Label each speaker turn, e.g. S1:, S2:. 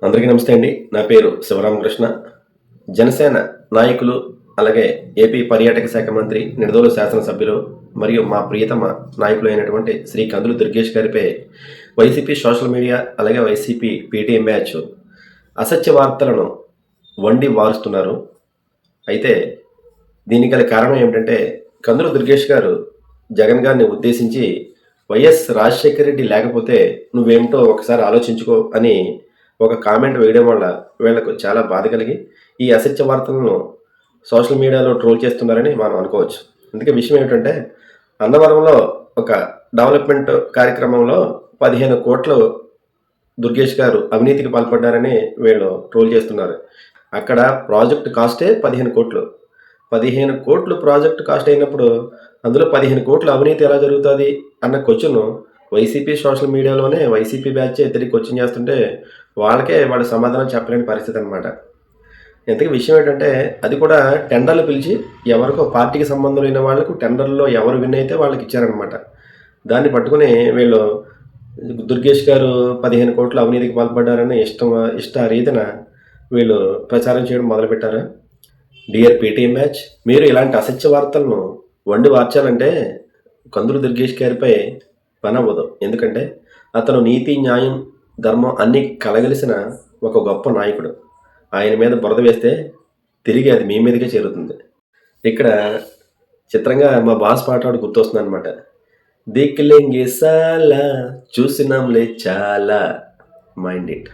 S1: అందరికీ నమస్తే అండి. నా పేరు శివరామకృష్ణ. జనసేన నాయకులు, అలాగే ఏపీ పర్యాటక శాఖ మంత్రి, నిడదవోలు శాసనసభ్యులు మరియు మా ప్రియతమ నాయకులు అయినటువంటి శ్రీ కందులు దుర్గేష్ గారిపై వైసీపీ సోషల్ మీడియా, అలాగే వైసీపీ పీటీఎం బ్యాచ్ అసత్య వార్తలను వండి వారుస్తున్నారు. అయితే దీనికి గల కారణం ఏమిటంటే, కందులు దుర్గేష్ గారు జగన్ గారిని ఉద్దేశించి వైఎస్ రాజశేఖర రెడ్డి లేకపోతే నువ్వేమిటో ఒకసారి ఆలోచించుకో అని ఒక కామెంట్ వేయడం వల్ల వీళ్లకు చాలా బాధ కలిగి ఈ అసత్య వార్తలను సోషల్ మీడియాలో ట్రోల్ చేస్తున్నారని మనం అనుకోవచ్చు. అందుకే విషయం ఏమిటంటే, అన్నవరంలో ఒక డెవలప్మెంట్ కార్యక్రమంలో 15 కోట్లు దుర్గేష్ గారు అవినీతికి పాల్పడ్డారని వీళ్ళు ట్రోల్ చేస్తున్నారు. అక్కడ ప్రాజెక్ట్ కాస్టే 15 కోట్లు. 15 కోట్లు ప్రాజెక్ట్ కాస్ట్ అయినప్పుడు అందులో 15 కోట్ల అవినీతి ఎలా జరుగుతుంది అన్న క్వశ్చన్ వైసీపీ సోషల్ మీడియాలోనే వైసీపీ బ్యాచ్ తిరిగి క్వశ్చన్ చేస్తుంటే వాళ్ళకే వాడు సమాధానం చెప్పలేని పరిస్థితి అనమాట. ఇంతకీ విషయం ఏంటంటే, అది కూడా టెండర్లు పిలిచి ఎవరికో పార్టీకి సంబంధం లేని వాళ్ళకు టెండర్లో ఎవరు విన్ అయితే వాళ్ళకి ఇచ్చారనమాట. దాన్ని పట్టుకుని వీళ్ళు దుర్గేష్ గారు 15 కోట్ల అవినీతికి పాల్పడ్డారని ఇష్ట రీతిన వీళ్ళు ప్రచారం చేయడం మొదలుపెట్టారు. డియర్ పీటీఎం బ్యాచ్, మీరు ఇలాంటి అసత్య వార్తలను వండి వార్చాలంటే కందులు దుర్గేష్ గారిపై పని అవ్వదు. ఎందుకంటే అతను నీతి, న్యాయం, ధర్మం అన్నీ కలగలిసిన ఒక గొప్ప నాయకుడు. ఆయన మీద బురద వేస్తే తిరిగి అది మీ మీదకే చేరుతుంది. ఇక్కడ చిత్రంగా మా బాస్ పాట గుర్తొస్తుంది అనమాట. దిక్లెంగే సాలా చూసినాంలే చాలా మైండ్ ఇట్.